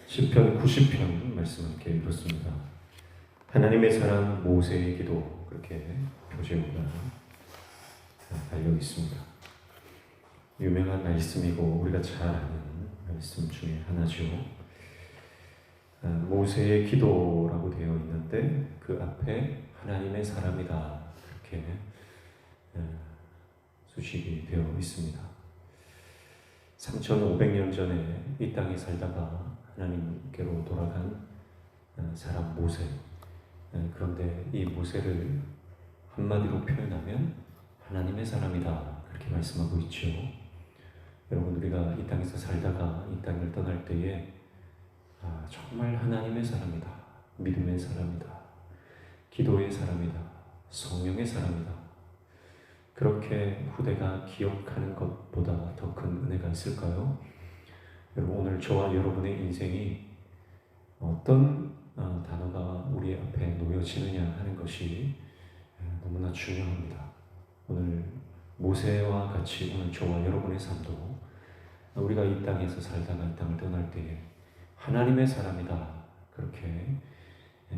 시편 90편 말씀을 이렇게 읽었습니다. 하나님의 사랑 모세의 기도, 그렇게 표제가 달려 있습니다. 유명한 말씀이고 우리가 잘 아는 말씀 중에 하나죠. 모세의 기도라고 되어 있는데 그 앞에 하나님의 사람이다, 이렇게 수식이 되어 있습니다. 3500년 전에 이 땅에 살다가 하나님께로 돌아간 사람 모세. 그런데 이 모세를 한마디로 표현하면 하나님의 사람이다, 그렇게 말씀하고 있죠. 여러분, 우리가 이 땅에서 살다가 이 땅을 떠날 때에 정말 하나님의 사람이다, 믿음의 사람이다, 기도의 사람이다, 성령의 사람이다, 그렇게 후대가 기억하는 것보다 더 큰 은혜가 있을까요? 여러분, 오늘 저와 여러분의 인생이 어떤 단어가 우리 앞에 놓여지느냐 하는 것이 너무나 중요합니다. 오늘 모세와 같이 오늘 저와 여러분의 삶도 우리가 이 땅에서 살다가 이 땅을 떠날 때에 하나님의 사람이다, 그렇게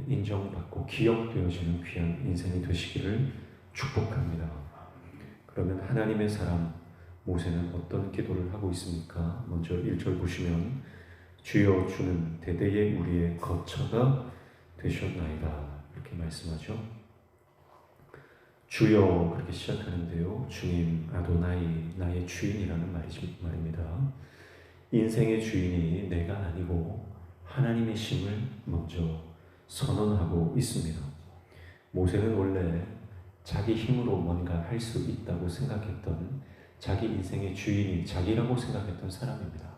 인정받고 기억되어지는 귀한 인생이 되시기를 축복합니다. 그러면 하나님의 사람 모세는 어떤 기도를 하고 있습니까? 먼저 1절 보시면 주여 주는 대대의 우리의 거처가 되셨나이다, 이렇게 말씀하죠. 주여, 그렇게 시작하는데요, 주님, 아도나이, 나의 주인이라는 말입니다. 인생의 주인이 내가 아니고 하나님이심을 먼저 선언하고 있습니다. 모세는 원래 자기 힘으로 뭔가 할 수 있다고 생각했던, 자기 인생의 주인이 자기라고 생각했던 사람입니다.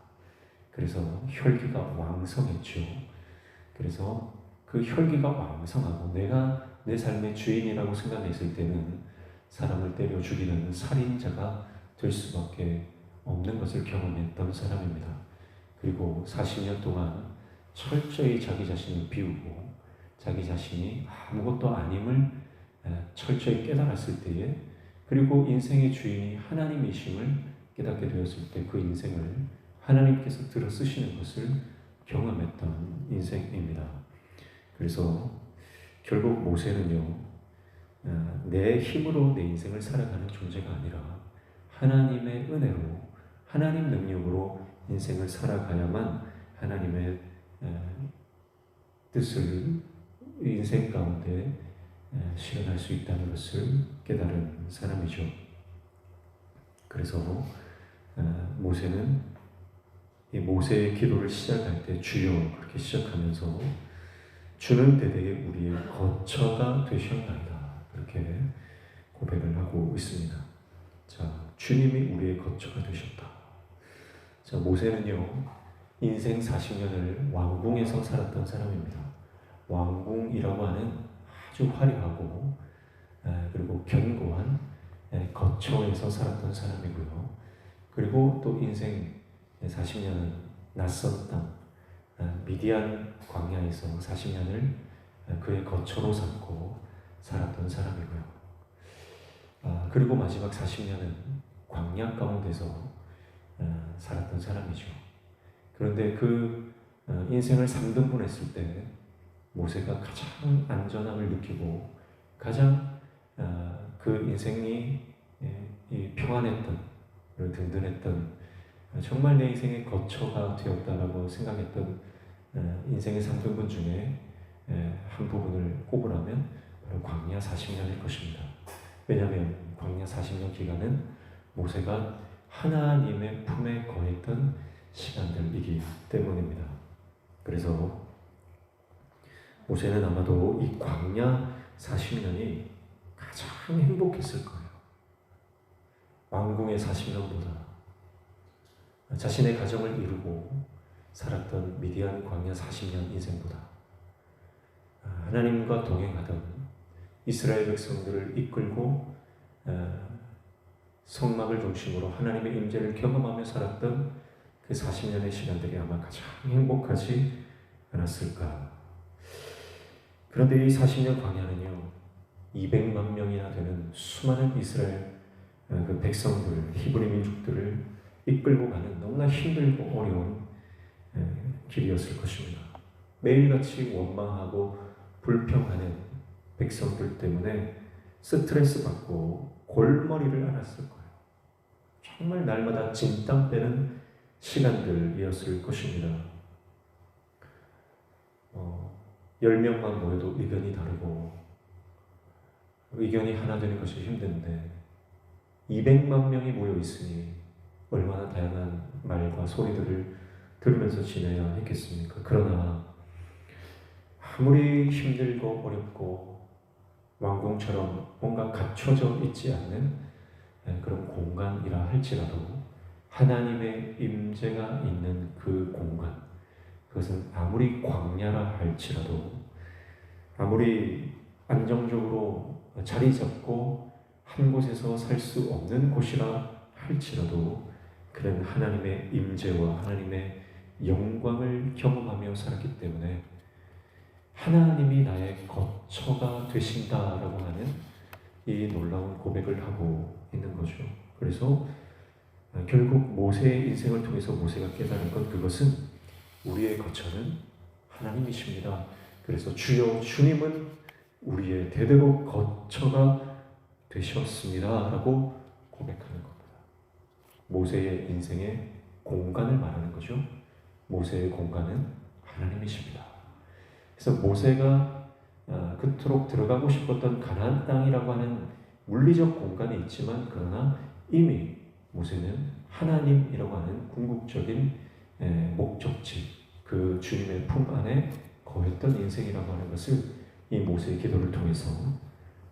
그래서 혈기가 왕성했죠. 그래서 그 혈기가 왕성하고 내가 내 삶의 주인이라고 생각했을 때는 사람을 때려 죽이는 살인자가 될 수밖에 없는 것을 경험했던 사람입니다. 그리고 40년 동안 철저히 자기 자신을 비우고 자기 자신이 아무것도 아님을 철저히 깨달았을 때에, 그리고 인생의 주인이 하나님이심을 깨닫게 되었을 때 그 인생을 하나님께서 들어 쓰시는 것을 경험했던 인생입니다. 그래서 결국 모세는요, 내 힘으로 내 인생을 살아가는 존재가 아니라 하나님의 은혜로, 하나님 능력으로 인생을 살아가야만 하나님의 뜻을 인생 가운데 실현할 수 있다는 것을 깨달은 사람이죠. 그래서 모세는 이 모세의 기도를 시작할 때 주여, 그렇게 시작하면서 주는 대대의 우리의 거처가 되셨나이다, 그렇게 고백을 하고 있습니다. 자, 주님이 우리의 거처가 되셨다. 자, 모세는요, 인생 40년을 왕궁에서 살았던 사람입니다. 왕궁이라고 하는 아주 화려하고 그리고 견고한 거처에서 살았던 사람이고요. 그리고 또 인생 40년은 낯선 땅 미디안 광야에서 40년을 그의 거처로 삼고 살았던 사람이고요. 그리고 마지막 40년은 광야 가운데서 살았던 사람이죠. 그런데 그 인생을 3등분 했을 때 모세가 가장 안전함을 느끼고 가장 그 인생이 평안했던, 든든했던, 정말 내 인생의 거처가 되었다라고 생각했던 인생의 3등분 중에 한 부분을 꼽으라면 바로 광야 40년일 것입니다. 왜냐하면 광야 40년 기간은 모세가 하나님의 품에 거했던 시간들이기 때문입니다. 그래서 모세는 아마도 이 광야 40년이 가장 행복했을 거예요. 왕궁의 40년보다 자신의 가정을 이루고 살았던 미디안 광야 40년 인생보다 하나님과 동행하던 이스라엘 백성들을 이끌고 성막을 중심으로 하나님의 임재를 경험하며 살았던 그 40년의 시간들이 아마 가장 행복하지 않았을까. 그런데 이 40년 광야는요, 200만 명이나 되는 수많은 이스라엘 그 백성들, 히브리 민족들을 이끌고 가는 너무나 힘들고 어려운 길이었을 것입니다. 매일같이 원망하고 불평하는 백성들 때문에 스트레스 받고 골머리를 앓았을 거예요. 정말 날마다 진땀 빼는 시간들이었을 것입니다. 10명만 모여도 의견이 다르고 의견이 하나 되는 것이 힘든데 200만 명이 모여 있으니 얼마나 다양한 말과 소리들을 들으면서 지내야 했겠습니까? 그러나 아무리 힘들고 어렵고 왕궁처럼 뭔가 갖춰져 있지 않는 그런 공간이라 할지라도 하나님의 임재가 있는 그 공간, 그것은 아무리 광야라 할지라도 아무리 안정적으로 자리 잡고 한 곳에서 살 수 없는 곳이라 할지라도 그는 하나님의 임재와 하나님의 영광을 경험하며 살았기 때문에 하나님이 나의 거처가 되신다라고 하는 이 놀라운 고백을 하고 있는 거죠. 그래서 결국 모세의 인생을 통해서 모세가 깨달은 것, 그것은 우리의 거처는 하나님이십니다. 그래서 주여 주님은 우리의 대대로 거처가 되셨습니다 라고 고백하는 겁니다. 모세의 인생의 공간을 말하는 거죠. 모세의 공간은 하나님이십니다. 그래서 모세가 그토록 들어가고 싶었던 가나안 땅이라고 하는 물리적 공간이 있지만 그러나 이미 모세는 하나님이라고 하는 궁극적인 목적지, 그 주님의 품 안에 거했던 인생이라고 하는 것을 이 모세의 기도를 통해서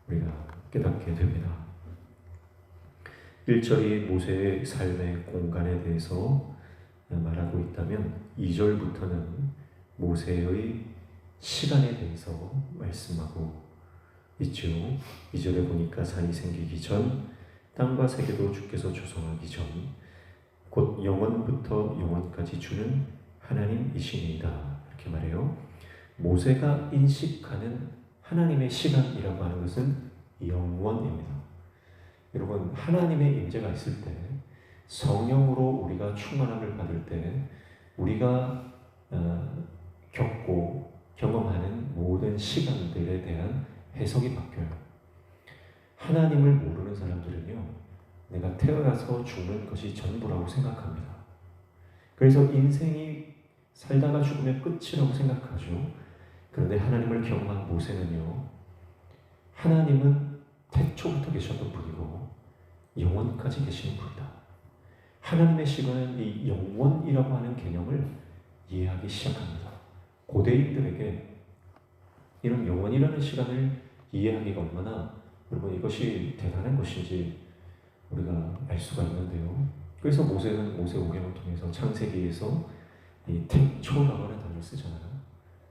우리가 깨닫게 됩니다. 1절이 모세의 삶의 공간에 대해서 말하고 있다면 2절부터는 모세의 시간에 대해서 말씀하고 있죠. 2절에 보니까 산이 생기기 전, 땅과 세계도 주께서 조성하기 전, 곧 영원부터 영원까지 주는 하나님이시니이다. 이렇게 말해요. 모세가 인식하는 하나님의 시간이라고 하는 것은 영원입니다. 여러분, 하나님의 임재가 있을 때, 성령으로 우리가 충만함을 받을 때 우리가 겪고 경험하는 모든 시간들에 대한 해석이 바뀌어요. 하나님을 모르는 사람들은요, 내가 태어나서 죽는 것이 전부라고 생각합니다. 그래서 인생이 살다가 죽으면 끝이라고 생각하죠. 그런데 하나님을 경험한 모세는요, 하나님은 태초부터 계셨던 분이고 영원까지 계시는 분이다. 하나님의 시간은 이 영원이라고 하는 개념을 이해하기 시작합니다. 고대인들에게 이런 영원이라는 시간을 이해하기가 얼마나 여러분 이것이 대단한 것인지 우리가 알 수가 있는데요. 그래서 모세는 모세오경을 통해서 창세기에서 이 태초라고 하는 단어를 쓰잖아요.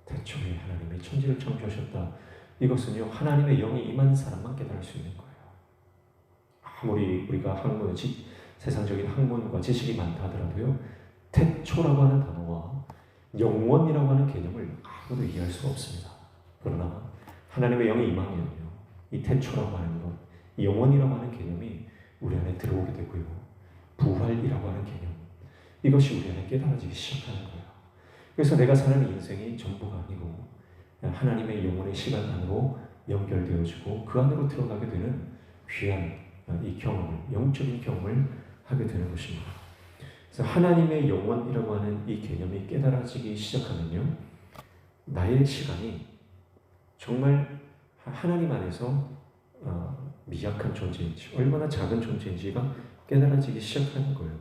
태초에 하나님이 천지를 창조하셨다. 이것은요, 하나님의 영이 임한 사람만 깨달을 수 있는 거예요. 아무리 우리가 세상적인 학문과 지식이 많다 하더라도요, 태초라고 하는 단어와 영원이라고 하는 개념을 아무도 이해할 수가 없습니다. 그러나 하나님의 영이 임하면요, 이 태초라고 하는 것, 이 영원이라고 하는 개념이 우리 안에 들어오게 되고요, 부활이라고 하는 개념, 이것이 우리 안에 깨달아지기 시작하는 거예요. 그래서 내가 사는 인생이 전부가 아니고 하나님의 영혼의 시간 안으로 연결되어지고 그 안으로 들어가게 되는 귀한 이 경험을, 영적인 경험을 하게 되는 것입니다. 그래서 하나님의 영혼이라고 하는 이 개념이 깨달아지기 시작하면요, 나의 시간이 정말 하나님 안에서 미약한 존재인지, 얼마나 작은 존재인지가 깨달아지기 시작하는 거예요.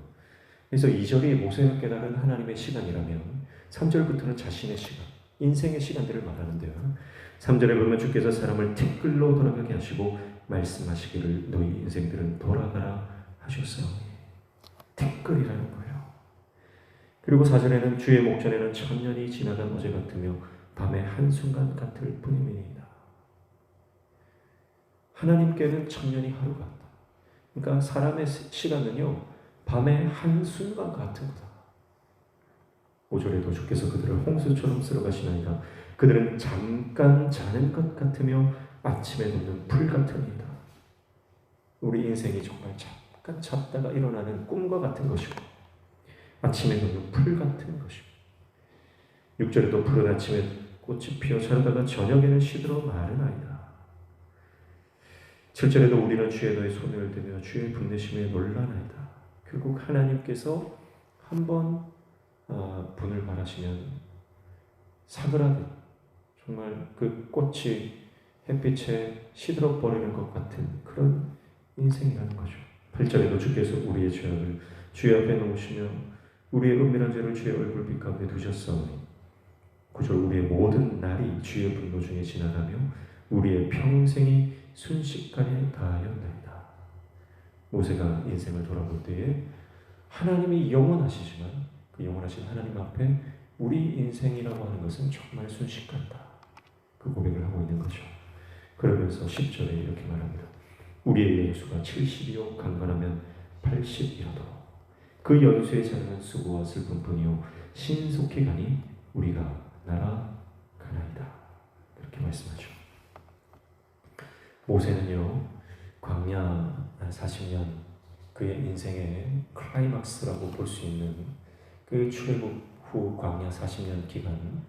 그래서 2절이 모세가 깨달은 하나님의 시간이라면 3절부터는 자신의 시간, 인생의 시간들을 말하는데요. 3절에 보면 주께서 사람을 티끌로 돌아가게 하시고 말씀하시기를 너희 인생들은 돌아가라 하셨어요. 티끌이라는 거예요. 그리고 4절에는 주의 목전에는 천년이 지나간 어제 같으며 밤의 한순간 같을 뿐입니다. 하나님께는 천년이 하루 같다. 그러니까 사람의 시간은요, 밤의 한순간 같은 거다. 5절에도 주께서 그들을 홍수처럼 쓸어가시나이다. 그들은 잠깐 자는 것 같으며 아침에 돋는 불 같으니이다. 우리 인생이 정말 잠깐 잤다가 일어나는 꿈과 같은 것이고 아침에 돋는 불 같은 것이고 6절에도 푸른 아침에 꽃이 피어 자라다가 저녁에는 시들어 마르나이다. 7절에도 우리는 주의 너의 손을 대며 주의 분내심에 놀라나이다. 결국 하나님께서 한번 분을 바라시면 사그라든 정말 그 꽃이 햇빛에 시들어 버리는 것 같은 그런 인생이라는 거죠. 8절에도 주께서 우리의 죄악을 주의 앞에 놓으시며 우리의 은밀한 죄를 주의 얼굴빛 가운데 두셨사오니 9절 우리의 모든 날이 주의 분노 중에 지나가며 우리의 평생이 순식간에 다하였나이다. 모세가 인생을 돌아볼 때에 하나님이 영원하시지만 그 영원하신 하나님 앞에 우리 인생이라고 하는 것은 정말 순식간이다. 그 고백을 하고 있는 거죠. 그러면서 10절에 이렇게 말합니다. 우리의 연수가 70이요 강건하면 80이라도 그 연수에 자르는 수고와 슬픔뿐이요 신속히 가니 우리가 날아가나이다. 이렇게 말씀하죠. 모세는요 광야 40년 그의 인생의 클라이막스라고 볼 수 있는 그 출애굽 후 광야 40년 기간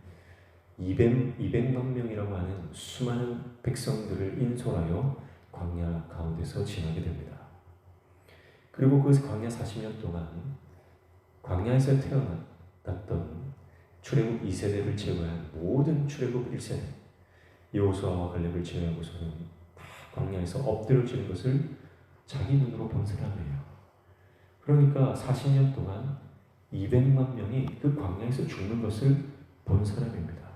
200만 명이라고 하는 수많은 백성들을 인솔하여 광야 가운데서 지나게 됩니다. 그리고 그 광야 40년 동안 광야에서 태어났던 출애굽 2세대를 제외한 모든 출애굽 1세대 여호수아와 갈렙을 제외하고서는 다 광야에서 엎드려지는 것을 자기 눈으로 본 사람이에요. 그러니까 40년 동안 200만 명이 그 광야에서 죽는 것을 본 사람입니다.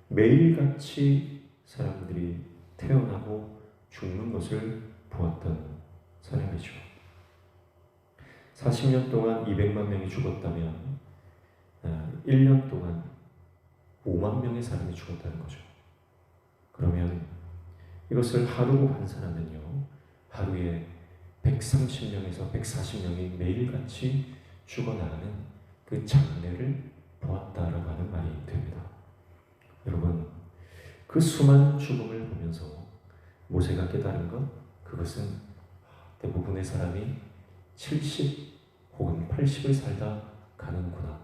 매일같이 사람들이 태어나고 죽는 것을 보았던 사람이죠. 40년 동안 200만 명이 죽었다면 1년 동안 5만 명의 사람이 죽었다는 거죠. 그러면 이것을 하루로 환산하면요. 하루에 130명에서 140명이 매일같이 죽어나가는 그 장례를 보았다라고 하는 말이 됩니다. 여러분, 그 수많은 죽음을 보면서 모세가 깨달은 것, 그것은 대부분의 사람이 70 혹은 80을 살다 가는구나.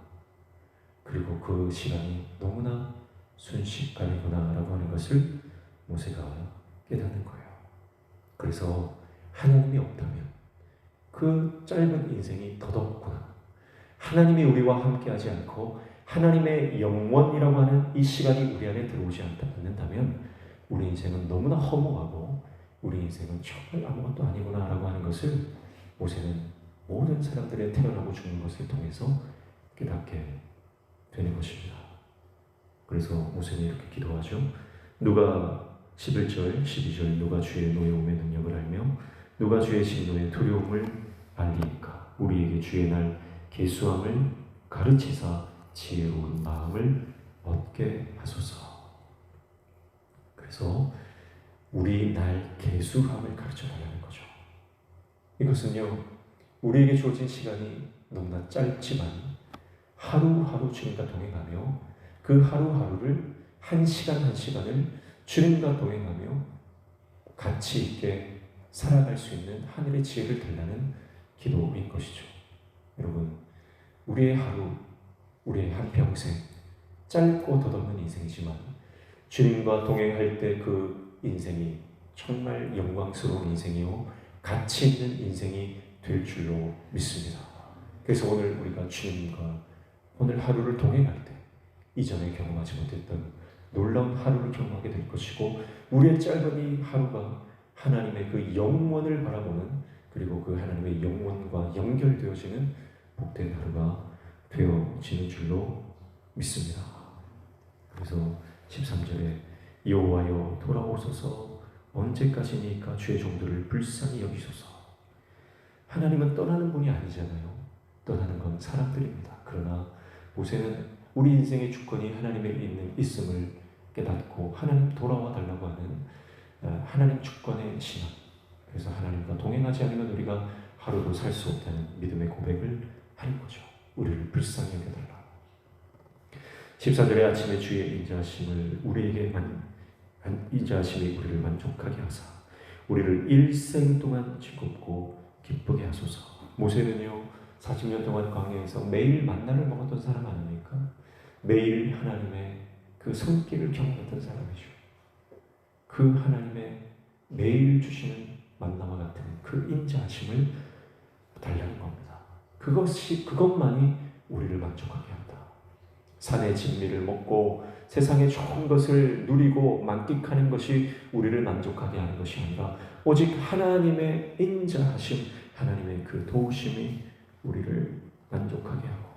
그리고 그 시간이 너무나 순식간이구나 라고 하는 것을 모세가 깨닫는 거예요. 그래서 하나님이 없다면 그 짧은 인생이 더덥구나. 하나님이 우리와 함께하지 않고 하나님의 영원이라고 하는 이 시간이 우리 안에 들어오지 않는다면 우리 인생은 너무나 허무하고 우리 인생은 정말 아무것도 아니구나 라고 하는 것을 모세는 모든 사람들의 태어나고 죽는 것을 통해서 깨닫게 되는 것입니다. 그래서 모세는 이렇게 기도하죠. 누가 11절, 12절 누가 주의 노여움의 능력을 알며 누가 주의 진노의 두려움을 알리니까 우리에게 주의 날 계수함을 가르치사 지혜로운 마음을 얻게 하소서. 그래서 우리 날 계수함을 가르쳐 달라는 거죠. 이것은요 우리에게 주어진 시간이 너무나 짧지만 하루하루 주님과 동행하며 그 하루하루를 한 시간 한 시간을 주님과 동행하며 가치 있게 살아갈 수 있는 하늘의 지혜를 달라는 기도인 것이죠. 여러분, 우리의 하루, 우리의 한평생 짧고 덧없는 인생이지만 주님과 동행할 때 그 인생이 정말 영광스러운 인생이요 가치 있는 인생이 될 줄로 믿습니다. 그래서 오늘 우리가 주님과 오늘 하루를 동행할 때 이전에 경험하지 못했던 놀라운 하루를 경험하게 될 것이고 우리의 짧은 이 하루가 하나님의 그 영원을 바라보는 그리고 그 하나님의 영원과 연결되어지는 복된 하루가 되어지는 줄로 믿습니다. 그래서 13절에 여호와여 돌아오소서 언제까지니까 주의 종들을 불쌍히 여기소서. 하나님은 떠나는 분이 아니잖아요. 떠나는 건 사람들입니다. 그러나 모세는 우리 인생의 주권이 하나님에 있음을 깨닫고 하나님 돌아와 달라고 하는 하나님 주권의 신앙. 그래서 하나님과 동행하지 않으면 우리가 하루도 살 수 없다는 믿음의 고백을 하는 거죠. 우리를 불쌍히 여겨달라. 14절에 아침에 주의 인자하심을 우리에게 인자하심이 우리를 만족하게 하사 우리를 일생 동안 즐겁고 기쁘게 하소서. 모세는요 40년 동안 광야에서 매일 만나를 먹었던 사람 아닙니까? 매일 하나님의 그 손길을 경험했던 사람이죠. 그 하나님의 매일 주시는 만나와 같은 그 인자하심을 달라는 겁니다. 그것만이 우리를 만족하게 한다. 산의 진미를 먹고 세상의 좋은 것을 누리고 만끽하는 것이 우리를 만족하게 하는 것이 아니라 오직 하나님의 인자하심, 하나님의 그 도우심이 우리를 만족하게 하고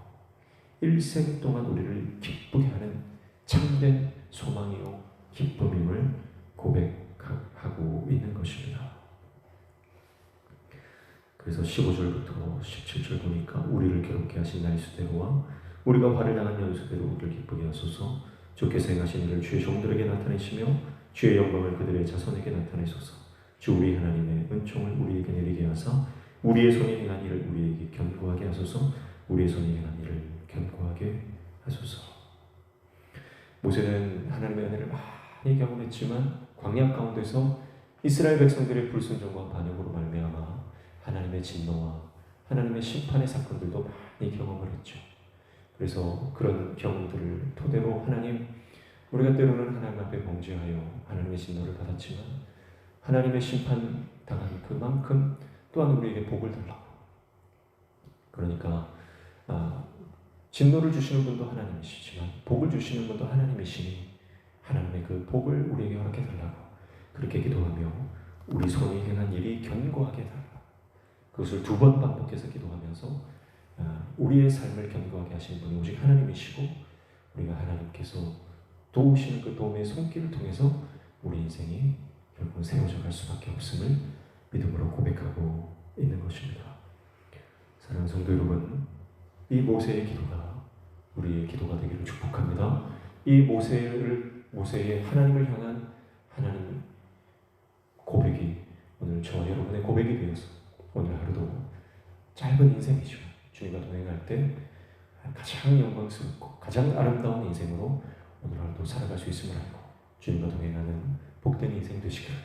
일생 동안 우리를 기쁘게 하는 참된 소망이요 기쁨임을 고백하고 있는 것입니다. 그래서 15절부터 17절 보니까 우리를 괴롭게 하신 나의 수대로와 우리가 화를 당한 연수대로 우리를 기쁘게 하소서. 주께서 행하신 일을 주의 종들에게 나타내시며 주의 영광을 그들의 자손에게 나타내소서. 주 우리 하나님의 은총을 우리에게 내리게 하사 우리의 손이 행한 일을 우리에게 견고하게 하소서. 우리의 손이 행한 일을 견고하게 하소서. 모세는 하나님의 은혜를 많이 경험했지만 광야 가운데서 이스라엘 백성들의 불순종과 반역으로 말미암아 하나님의 진노와 하나님의 심판의 사건들도 많이 경험을 했죠. 그래서 그런 경험들을 토대로 하나님, 우리가 때로는 하나님 앞에 범죄하여 하나님의 진노를 받았지만 하나님의 심판 당한 그만큼 또한 우리에게 복을 달라고. 그러니까 진노를 주시는 분도 하나님이시지만 복을 주시는 분도 하나님이시니 하나님의 그 복을 우리에게 허락해 달라고 그렇게 기도하며 우리 손이 행한 일이 견고하게 달라. 그것을 2번 반복해서 기도하면서 우리의 삶을 견고하게 하시는 분이 오직 하나님이시고 우리가 하나님께서 도우시는 그 도움의 손길을 통해서 우리 인생이 결국 세워져 갈 수밖에 없음을 믿음으로 고백하고 있는 것입니다. 사랑하는 성도 여러분, 이 모세의 기도가 우리의 기도가 되기를 축복합니다. 이 모세의 하나님을 향한 하나님 고백이 오늘 저와 여러분의 고백이 되어서 오늘 하루도 짧은 인생이죠. 주님과 동행할 때 가장 영광스럽고 가장 아름다운 인생으로 오늘 하루도 살아갈 수 있음을 알고 주님과 동행하는 복된 인생 되시기를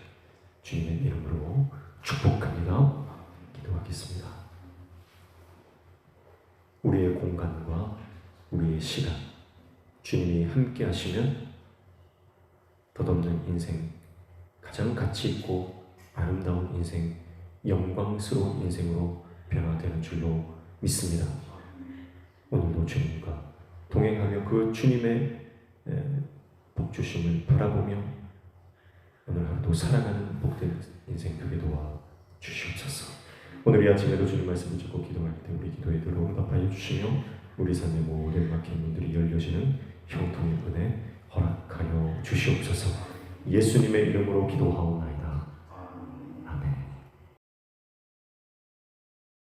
주님의 이름으로 축복합니다. 기도하겠습니다. 우리의 공간과 우리의 시간, 주님이 함께 하시면 덧없는 인생, 가장 가치 있고 아름다운 인생, 영광스러운 인생으로 변화되는 줄로 믿습니다. 오늘도 주님과 동행하며 그 주님의 복주심을 바라보며 오늘 하루도 살아가는 복된 인생 되게 도와 주시옵소서. 오늘 이 아침에도 주님 말씀 붙잡고 기도할 때 우리 기도에 들어 응답하여 주시며 우리 삶의 모든 막힌 문들이 열려지는 형통의 은혜 허락하여 주시옵소서. 예수님의 이름으로 기도하옵나이다.